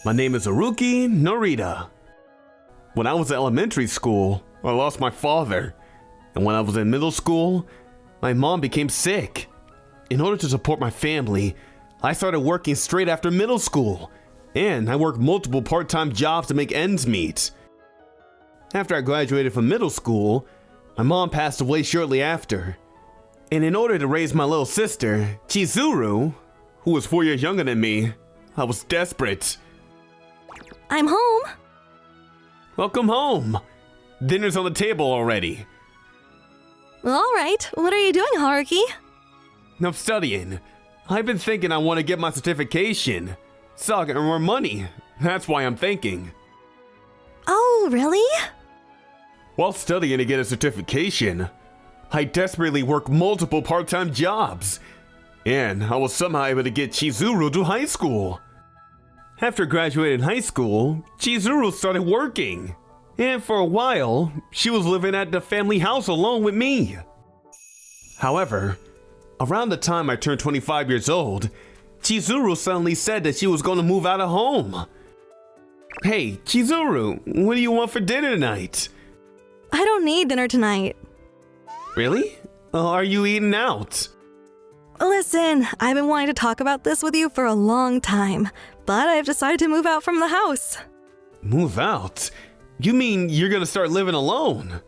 My name is Haruki Narita. When I was in elementary school, I lost my father. And when I was in middle school, my mom became sick. In order to support my family, I started working straight after middle school. And I worked multiple part-time jobs to make ends meet. After I graduated from middle school, my mom passed away shortly after. And in order to raise my little sister, Chizuru, who was 4 years younger than me, I was desperate. I'm home. Welcome home. Dinner's on the table already. All right, what are you doing, Haruki? I'm studying. I've been thinking I want to get my certification. So I can earn more money. That's why I'm thinking. Oh, really? While studying to get a certification, I desperately worked multiple part-time jobs. And I was somehow able to get Chizuru to high school. After graduating high school, Chizuru started working. And for a while, she was living at the family house alone with me. However, around the time I turned 25 years old, Chizuru suddenly said that she was going to move out of home. Hey, Chizuru, what do you want for dinner tonight? I don't need dinner tonight. Really? Are you eating out? Listen, I've been wanting to talk about this with you for a long time, but I've decided to move out from the house. Move out? You mean you're gonna start living alone?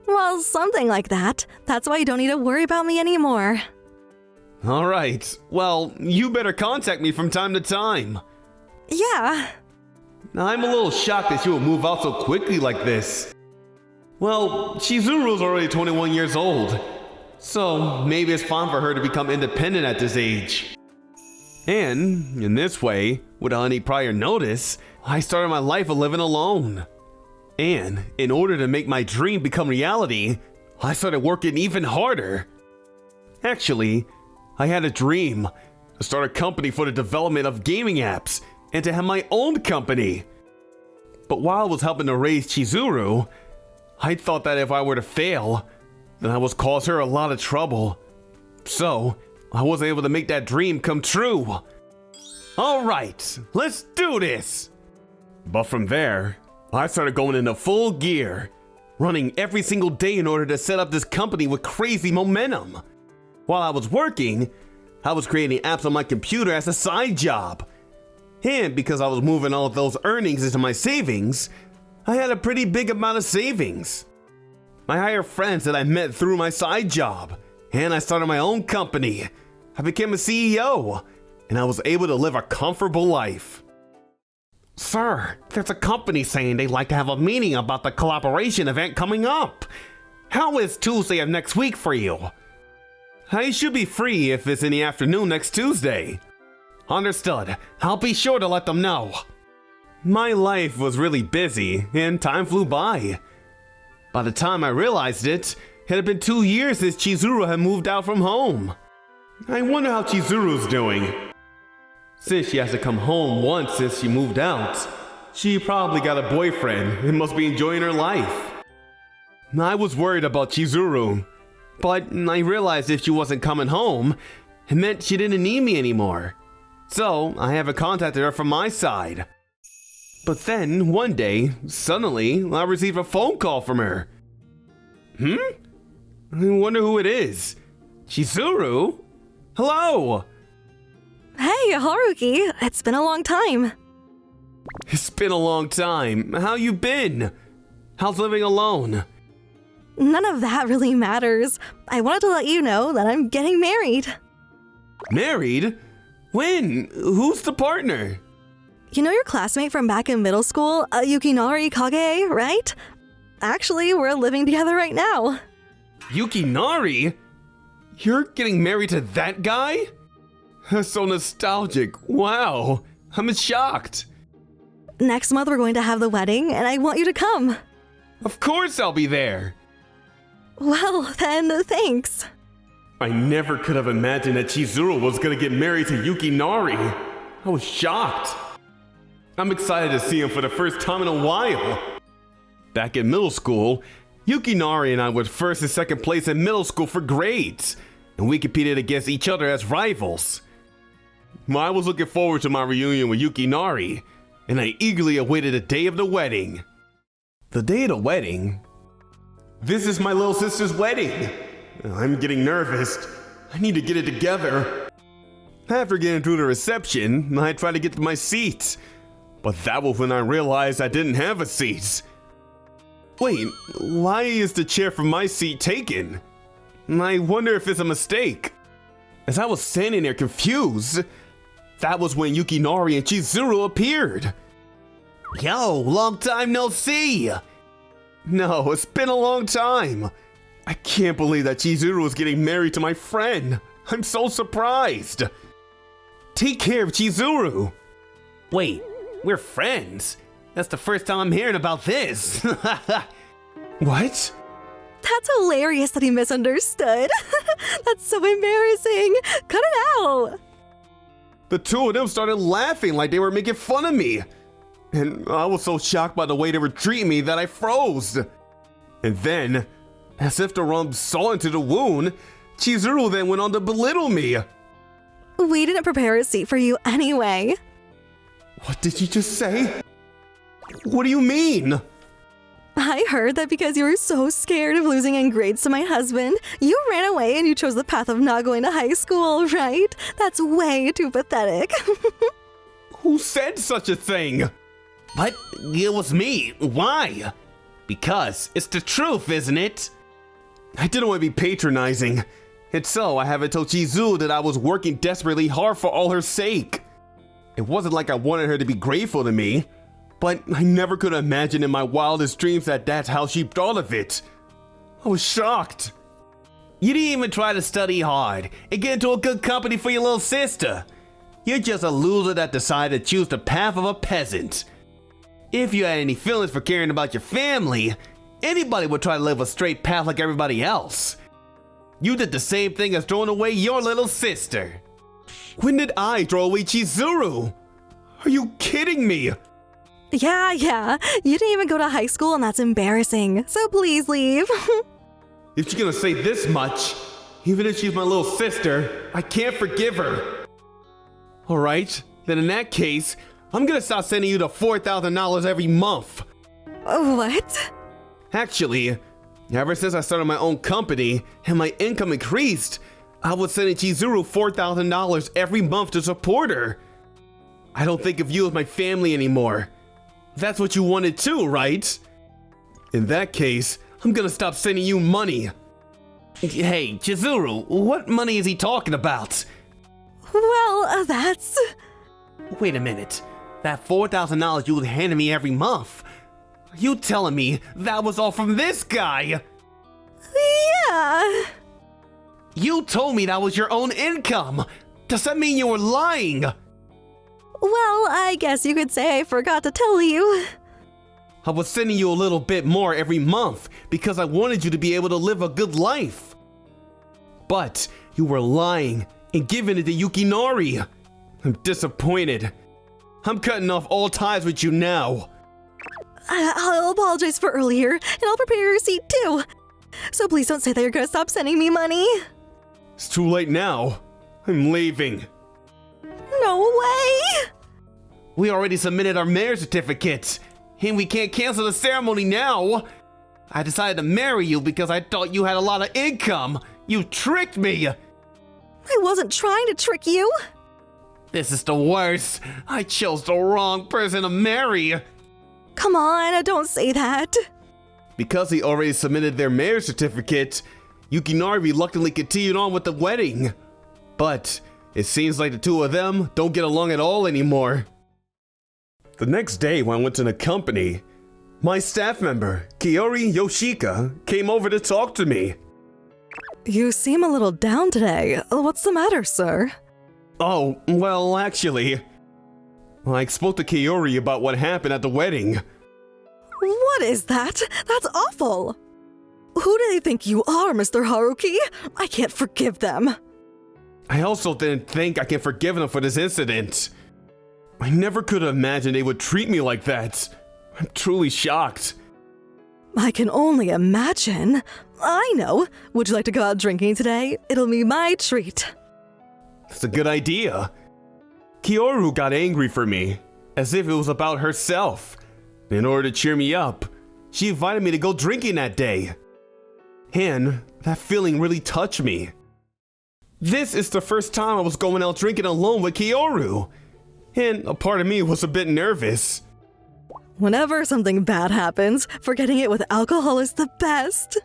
Well, something like that. That's why you don't need to worry about me anymore. Alright, well, you better contact me from time to time. Yeah. I'm a little shocked that you will move out so quickly like this. Well, Chizuru's already 21 years old, so maybe it's fine for her to become independent at this age. And, in this way, without any prior notice, I started my life of living alone. And, in order to make my dream become reality, I started working even harder. Actually, I had a dream to start a company for the development of gaming apps and to have my own company. But while I was helping to raise Chizuru, I thought that if I were to fail, then I would cause her a lot of trouble. So, I wasn't able to make that dream come true. Alright, let's do this! But from there, I started going into full gear, running every single day in order to set up this company with crazy momentum. While I was working, I was creating apps on my computer as a side job. And because I was moving all of those earnings into my savings, I had a pretty big amount of savings. I hired friends that I met through my side job, and I started my own company. I became a CEO, and I was able to live a comfortable life. Sir, there's a company saying they'd like to have a meeting about the collaboration event coming up. How is Tuesday of next week for you? I should be free if it's in the afternoon next Tuesday. Understood. I'll be sure to let them know. My life was really busy, and time flew by. By the time I realized it, it had been 2 years since Chizuru had moved out from home. I wonder how Chizuru's doing. Since she has to come home once since she moved out, she probably got a boyfriend and must be enjoying her life. I was worried about Chizuru, but I realized if she wasn't coming home, it meant she didn't need me anymore. So I haven't contacted her from my side. But then, one day, suddenly, I received a phone call from her. I wonder who it is. Chizuru? Hello! Hey, Haruki, it's been a long time. It's been a long time. How you been? How's living alone? None of that really matters. I wanted to let you know that I'm getting married. Married? When? Who's the partner? You know your classmate from back in middle school, Yukinari Kage, right? Actually, we're living together right now. Yukinari? You're getting married to that guy? That's so nostalgic. Wow. I'm shocked. Next month we're going to have the wedding, and I want you to come. Of course I'll be there. Well, then, thanks. I never could have imagined that Chizuru was gonna get married to Yukinari. I was shocked. I'm excited to see him for the first time in a while. Back in middle school, Yukinari and I were first and second place in middle school for grades, and we competed against each other as rivals. I was looking forward to my reunion with Yukinari, and I eagerly awaited the day of the wedding. The day of the wedding? This is my little sister's wedding. I'm getting nervous. I need to get it together. After getting through the reception, I tried to get to my seat, but that was when I realized I didn't have a seat. Wait, why is the chair from my seat taken? I wonder if it's a mistake. As I was standing there confused, that was when Yukinari and Chizuru appeared. Yo, long time no see! No, it's been a long time. I can't believe that Chizuru is getting married to my friend. I'm so surprised. Take care of Chizuru. Wait, we're friends? That's the first time I'm hearing about this. What? That's hilarious that he misunderstood. That's so embarrassing. Cut it out. The two of them started laughing like they were making fun of me. And I was so shocked by the way they were treating me that I froze. And then, as if to rub salt into the wound, Chizuru then went on to belittle me. We didn't prepare a seat for you anyway. What did you just say? What do you mean? I heard that because you were so scared of losing in grades to my husband, you ran away and you chose the path of not going to high school, right? That's way too pathetic. Who said such a thing? But it was me. Why? Because it's the truth, isn't it? I didn't want to be patronizing. And so I haven't told Chizuru that I was working desperately hard for all her sake. It wasn't like I wanted her to be grateful to me, but I never could imagine in my wildest dreams that that's how she thought of it. I was shocked. You didn't even try to study hard and get into a good company for your little sister. You're just a loser that decided to choose the path of a peasant. If you had any feelings for caring about your family, anybody would try to live a straight path like everybody else. You did the same thing as throwing away your little sister. When did I throw away Chizuru? Are you kidding me? Yeah. You didn't even go to high school and that's embarrassing. So please leave. If you're gonna say this much, even if she's my little sister, I can't forgive her. Alright, then in that case, I'm gonna stop sending you the $4,000 every month. What? Actually, ever since I started my own company and my income increased, I was sending Chizuru $4,000 every month to support her. I don't think of you as my family anymore. That's what you wanted too, right? In that case, I'm gonna stop sending you money. Hey, Chizuru, what money is he talking about? Well, that's... Wait a minute. That $4,000 you handed me every month. Are you telling me that was all from this guy? Yeah. You told me that was your own income. Does that mean you were lying? Well, I guess you could say I forgot to tell you. I was sending you a little bit more every month because I wanted you to be able to live a good life. But you were lying and giving it to Yukinari. I'm disappointed. I'm cutting off all ties with you now. I'll apologize for earlier, and I'll prepare your receipt too. So please don't say that you're gonna stop sending me money. It's too late now. I'm leaving. No way! We already submitted our marriage certificates, and we can't cancel the ceremony now. I decided to marry you because I thought you had a lot of income. You tricked me. I wasn't trying to trick you. This is the worst. I chose the wrong person to marry. Come on, don't say that. Because he already submitted their marriage certificate, Yukinari reluctantly continued on with the wedding. But it seems like the two of them don't get along at all anymore. The next day when I went to the company, my staff member, Kiori Yoshika, came over to talk to me. You seem a little down today. What's the matter, sir? Oh, well, actually, I spoke to Kiori about what happened at the wedding. What is that? That's awful. Who do they think you are, Mr. Haruki? I can't forgive them. I also didn't think I can forgive them for this incident. I never could have imagined they would treat me like that. I'm truly shocked. I can only imagine. I know. Would you like to go out drinking today? It'll be my treat. That's a good idea. Kyoru got angry for me, as if it was about herself. In order to cheer me up, she invited me to go drinking that day. And that feeling really touched me. This is the first time I was going out drinking alone with Kyoru, and a part of me was a bit nervous. Whenever something bad happens, forgetting it with alcohol is the best.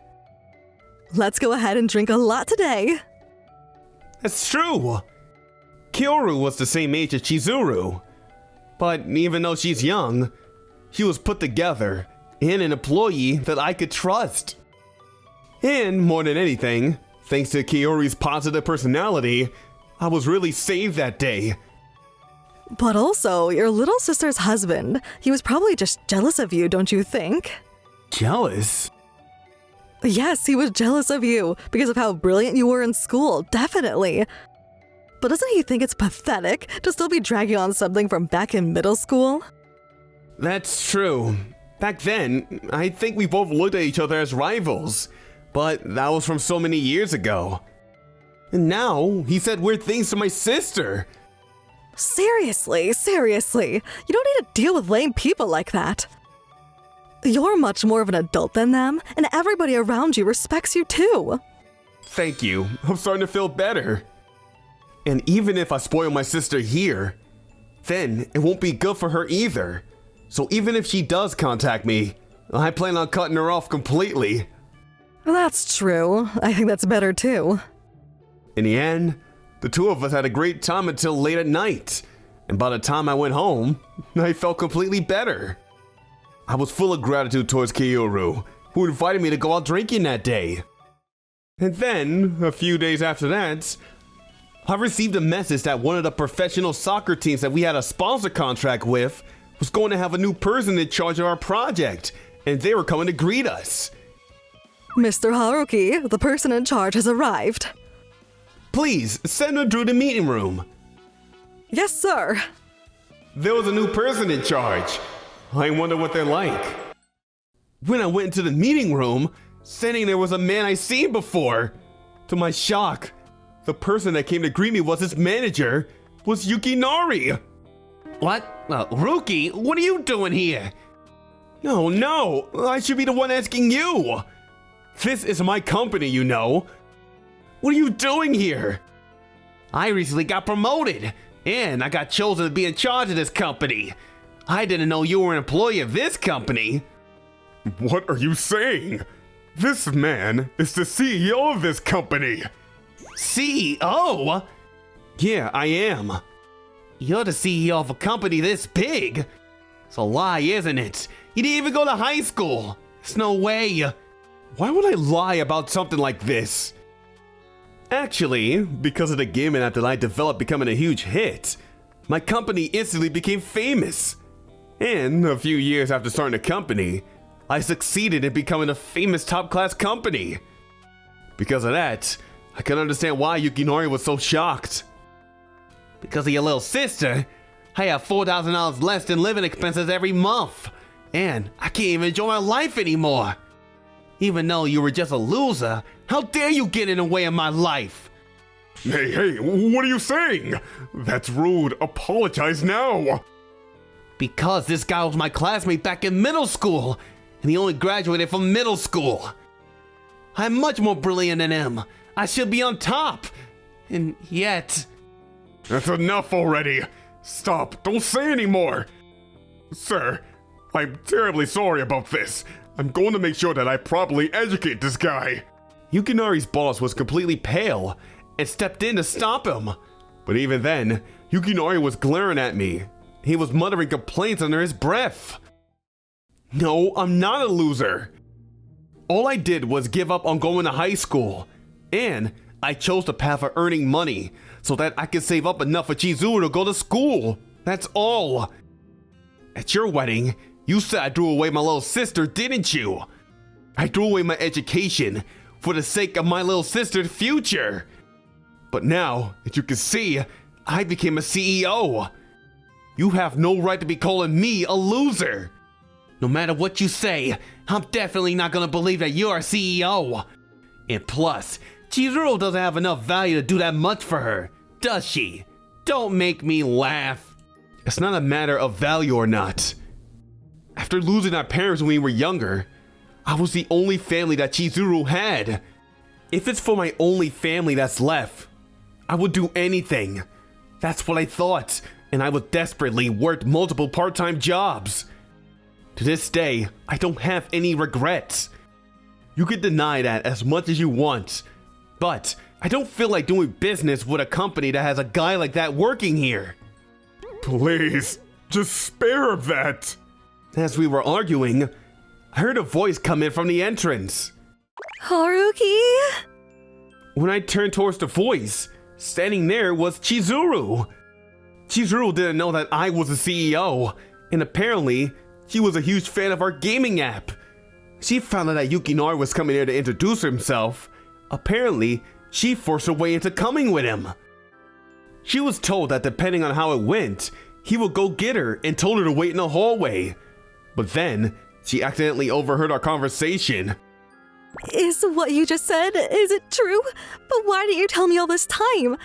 Let's go ahead and drink a lot today. That's true. Kyoru was the same age as Chizuru, but even though she's young, she was put together and an employee that I could trust. And more than anything, thanks to Kyoru's positive personality, I was really saved that day. But also, your little sister's husband, he was probably just jealous of you, don't you think? Jealous? Yes, he was jealous of you because of how brilliant you were in school, definitely. But doesn't he think it's pathetic to still be dragging on something from back in middle school? That's true. Back then, I think we both looked at each other as rivals, but that was from so many years ago. And now, he said weird things to my sister. Seriously, you don't need to deal with lame people like that. You're much more of an adult than them, and everybody around you respects you too. Thank you. I'm starting to feel better. And even if I spoil my sister here, then it won't be good for her either. So even if she does contact me, I plan on cutting her off completely. That's true. I think that's better too. In the end, the two of us had a great time until late at night. And by the time I went home, I felt completely better. I was full of gratitude towards Kyoru, who invited me to go out drinking that day. And then, a few days after that, I received a message that one of the professional soccer teams that we had a sponsor contract with was going to have a new person in charge of our project, and they were coming to greet us. Mr. Haruki, the person in charge has arrived. Please, send her through the meeting room. Yes, sir. There was a new person in charge. I wonder what they're like. When I went into the meeting room, sitting there was a man I'd seen before. To my shock, the person that came to greet me was his manager, was Yukinari. What? Ruki, what are you doing here? No, I should be the one asking you. This is my company, you know. What are you doing here? I recently got promoted, and I got chosen to be in charge of this company. I didn't know you were an employee of this company. What are you saying? This man is the CEO of this company. CEO? Yeah, I am. You're the CEO of a company this big? It's a lie, isn't it? You didn't even go to high school. There's no way. Why would I lie about something like this? Actually, because of the gaming app that I developed becoming a huge hit, my company instantly became famous. And a few years after starting the company, I succeeded in becoming a famous top-class company. Because of that, I can understand why Yukinori was so shocked. Because of your little sister, I have $4,000 less than living expenses every month. And I can't even enjoy my life anymore. Even though you were just a loser, how dare you get in the way of my life? Hey, what are you saying? That's rude. Apologize now. Because this guy was my classmate back in middle school, and he only graduated from middle school. I'm much more brilliant than him. I should be on top. And yet... That's enough already. Stop. Don't say any more. Sir, I'm terribly sorry about this. I'm going to make sure that I properly educate this guy. Yukinari's boss was completely pale and stepped in to stop him. But even then, Yukinari was glaring at me. He was muttering complaints under his breath. No, I'm not a loser. All I did was give up on going to high school. And I chose the path of earning money so that I could save up enough for Chizuru to go to school. That's all. At your wedding, you said I threw away my little sister, didn't you? I threw away my education for the sake of my little sister's future. But now, as you can see, I became a CEO. You have no right to be calling me a loser. No matter what you say, I'm definitely not gonna believe that you're a CEO. And plus, Chizuru doesn't have enough value to do that much for her, does she? Don't make me laugh. It's not a matter of value or not. After losing our parents when we were younger, I was the only family that Chizuru had. If it's for my only family that's left, I would do anything. That's what I thought, and I would desperately work multiple part-time jobs. To this day, I don't have any regrets. You can deny that as much as you want, but I don't feel like doing business with a company that has a guy like that working here. Please, just spare that. As we were arguing, I heard a voice come in from the entrance. Haruki? When I turned towards the voice, standing there was Chizuru. Chizuru didn't know that I was the CEO, and apparently, she was a huge fan of our gaming app. She found out that Yukinari was coming here to introduce himself. Apparently, she forced her way into coming with him. She was told that depending on how it went, he would go get her and told her to wait in the hallway. But then, she accidentally overheard our conversation. Is what you just said, is it true? But why didn't you tell me all this time?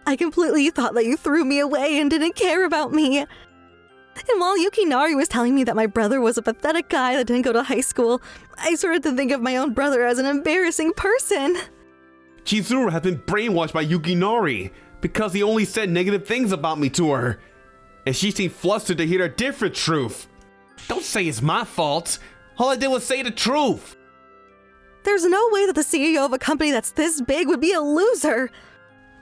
I completely thought that you threw me away and didn't care about me. And while Yukinari was telling me that my brother was a pathetic guy that didn't go to high school, I started to think of my own brother as an embarrassing person. Chizuru had been brainwashed by Yukinari because he only said negative things about me to her. And she seemed flustered to hear a different truth. Don't say it's my fault. All I did was say the truth. There's no way that the CEO of a company that's this big would be a loser.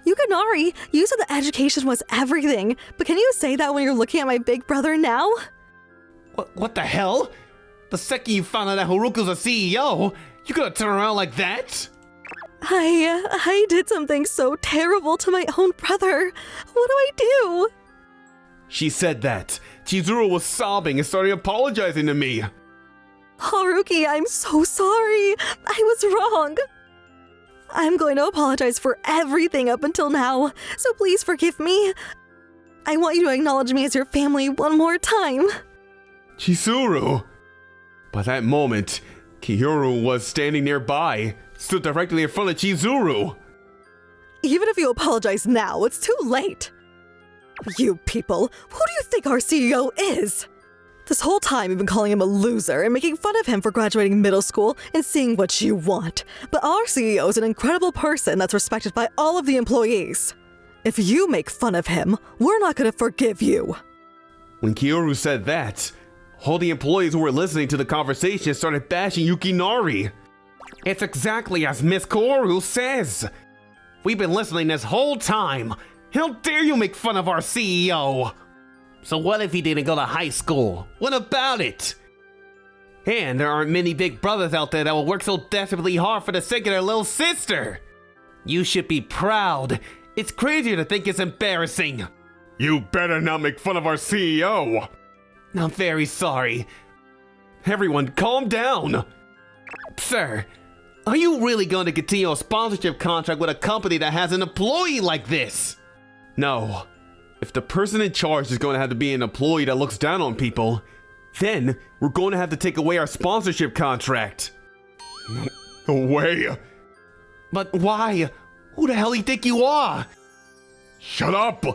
Yukinari, you said that education was everything, but can you say that when you're looking at my big brother now? What the hell? The second you found out that Haruka's a CEO, you gonna turn around like that? I did something so terrible to my own brother. What do I do? She said that. Chizuru was sobbing and started apologizing to me. Haruki, I'm so sorry. I was wrong. I'm going to apologize for everything up until now, so please forgive me. I want you to acknowledge me as your family one more time. Chizuru! By that moment, Kiyoru was standing nearby, stood directly in front of Chizuru. Even if you apologize now, it's too late. You people, who do you think our CEO is? This whole time you've been calling him a loser and making fun of him for graduating middle school and seeing what you want. But our CEO is an incredible person that's respected by all of the employees. If you make fun of him, we're not going to forgive you. When Kiyoru said that, all the employees who were listening to the conversation started bashing Yukinari. It's exactly as Miss Kaoru says. We've been listening this whole time. How dare you make fun of our CEO? So what if he didn't go to high school? What about it? And there aren't many big brothers out there that will work so desperately hard for the sake of their little sister. You should be proud. It's crazier to think it's embarrassing. You better not make fun of our CEO. I'm very sorry. Everyone, calm down. Sir, are you really going to continue a sponsorship contract with a company that has an employee like this? No. If the person in charge is going to have to be an employee that looks down on people, then we're going to have to take away our sponsorship contract. No way. But why? Who the hell do you think you are? Shut up.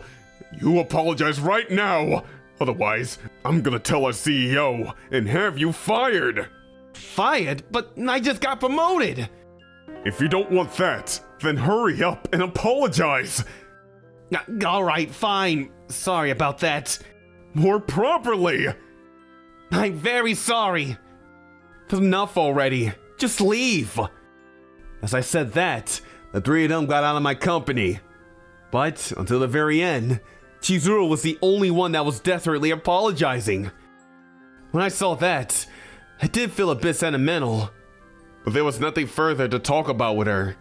You apologize right now. Otherwise, I'm gonna tell our CEO and have you fired. Fired? But I just got promoted. If you don't want that, then hurry up and apologize. Alright, fine. Sorry about that. More properly. I'm very sorry. That's enough already. Just leave. As I said that, the three of them got out of my company. But until the very end, Chizuru was the only one that was desperately apologizing. When I saw that, I did feel a bit sentimental. But there was nothing further to talk about with her.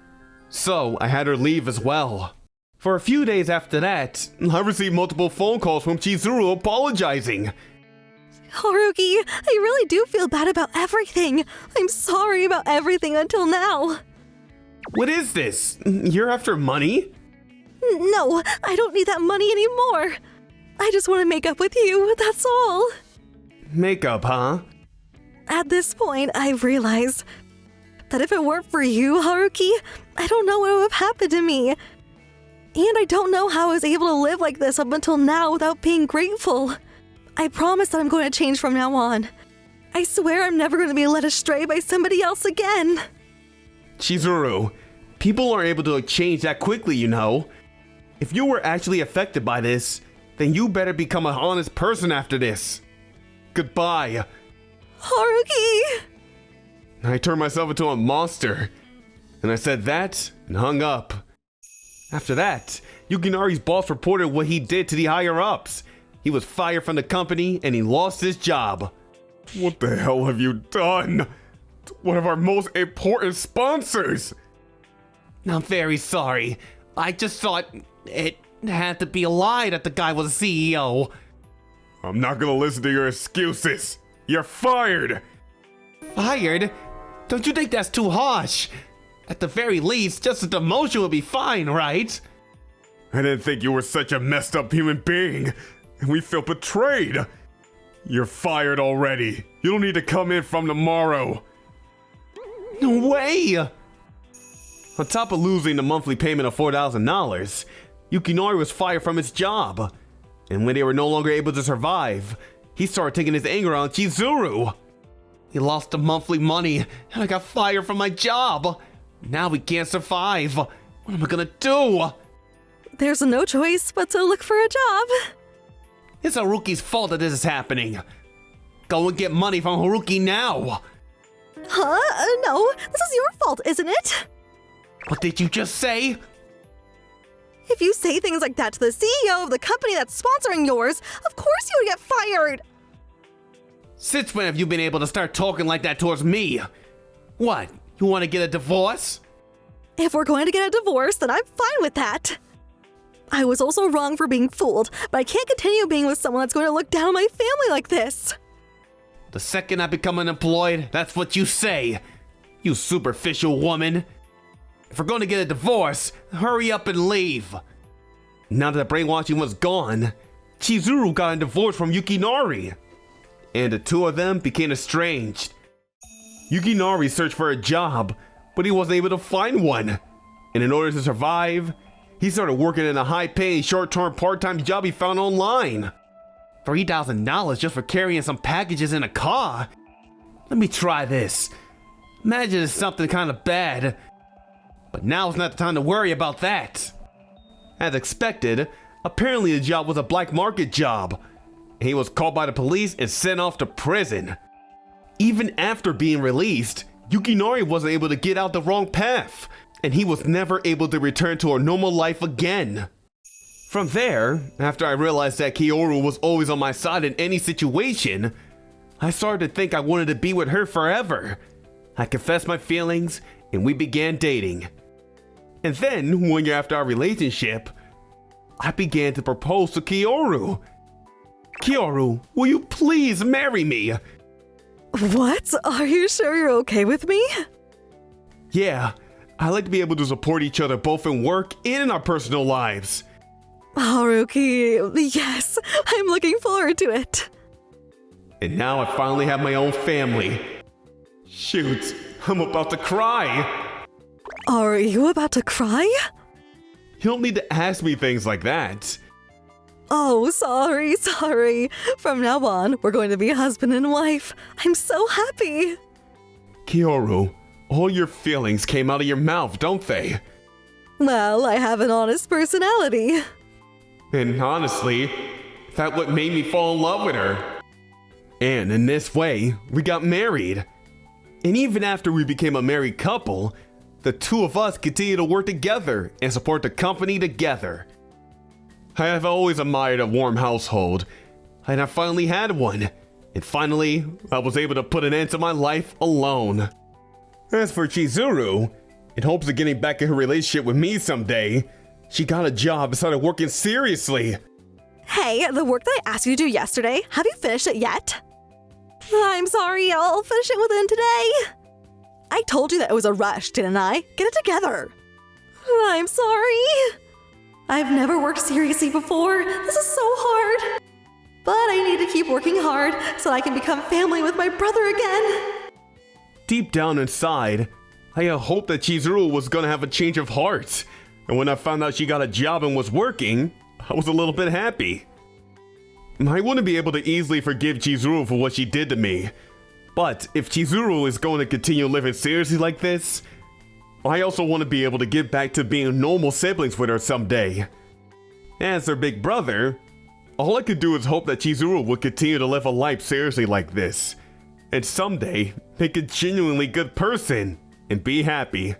So I had her leave as well. For a few days after that, I received multiple phone calls from Chizuru apologizing. Haruki, I really do feel bad about everything. I'm sorry about everything until now. What is this? You're after money? No, I don't need that money anymore. I just want to make up with you, that's all. Makeup, huh? At this point, I've realized that if it weren't for you, Haruki, I don't know what would have happened to me. And I don't know how I was able to live like this up until now without being grateful. I promise that I'm going to change from now on. I swear I'm never going to be led astray by somebody else again. Chizuru, people aren't able to change that quickly, you know. If you were actually affected by this, then you better become an honest person after this. Goodbye. Haruki! I turned myself into a monster. And I said that and hung up. After that, Yukinari's boss reported what he did to the higher-ups. He was fired from the company and he lost his job. What the hell have you done? One of our most important sponsors! I'm very sorry. I just thought it had to be a lie that the guy was a CEO. I'm not gonna listen to your excuses. You're fired! Fired? Don't you think that's too harsh? At the very least, just a demotion would be fine, right? I didn't think you were such a messed up human being, and we feel betrayed. You're fired already. You don't need to come in from tomorrow. No way! On top of losing the monthly payment of $4,000, Yukinari was fired from his job. And when they were no longer able to survive, he started taking his anger on Chizuru. He lost the monthly money, and I got fired from my job. Now we can't survive. What am I gonna do? There's no choice but to look for a job. It's Haruki's fault that this is happening. Go and get money from Haruki now. Huh? No, this is your fault, isn't it? What did you just say? If you say things like that to the CEO of the company that's sponsoring yours, of course you would get fired. Since when have you been able to start talking like that towards me? What, you want to get a divorce? If we're going to get a divorce, then I'm fine with that. I was also wrong for being fooled, but I can't continue being with someone that's going to look down on my family like this. The second I become unemployed, that's what you say. You superficial woman. If we're going to get a divorce, hurry up and leave. Now that the brainwashing was gone, Chizuru got a divorce from Yukinari. And the two of them became estranged. Yukinari searched for a job, but he wasn't able to find one. And in order to survive, he started working in a high-paying, short-term, part-time job he found online. $3,000 just for carrying some packages in a car? Let me try this. Imagine it's something kind of bad. But now's not the time to worry about that. As expected, apparently the job was a black market job. And he was caught by the police and sent off to prison. Even after being released, Yukinari wasn't able to get out the wrong path. And he was never able to return to a normal life again. From there, after I realized that Kyoru was always on my side in any situation, I started to think I wanted to be with her forever. I confessed my feelings, and we began dating. And then, 1 year after our relationship, I began to propose to Kyoru. Kyoru, will you please marry me? What? Are you sure you're okay with me? Yeah, I like to be able to support each other both in work and in our personal lives. Haruki, yes, I'm looking forward to it. And now I finally have my own family. Shoot, I'm about to cry. Are you about to cry? You don't need to ask me things like that. Oh, sorry. From now on, we're going to be husband and wife. I'm so happy. Kyoru, all your feelings came out of your mouth, don't they? Well, I have an honest personality. And honestly, that's what made me fall in love with her. And in this way, we got married. And even after we became a married couple, the two of us continue to work together and support the company together. I have always admired a warm household, and I finally had one. And finally, I was able to put an end to my life alone. As for Chizuru, in hopes of getting back in her relationship with me someday, she got a job and started working seriously. Hey, the work that I asked you to do yesterday, have you finished it yet? I'm sorry, I'll finish it within today. I told you that it was a rush, didn't I? Get it together. I'm sorry. I've never worked seriously before. This is so hard. But I need to keep working hard so I can become family with my brother again. Deep down inside, I had hoped that Chizuru was gonna have a change of heart. And when I found out she got a job and was working, I was a little bit happy. I wouldn't be able to easily forgive Chizuru for what she did to me. But if Chizuru is going to continue living seriously like this, I also want to be able to get back to being normal siblings with her someday. As her big brother, all I could do is hope that Chizuru will continue to live a life seriously like this, and someday make a genuinely good person and be happy.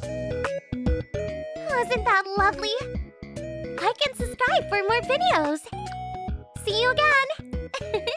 Wasn't that lovely? Like and subscribe for more videos. See you again!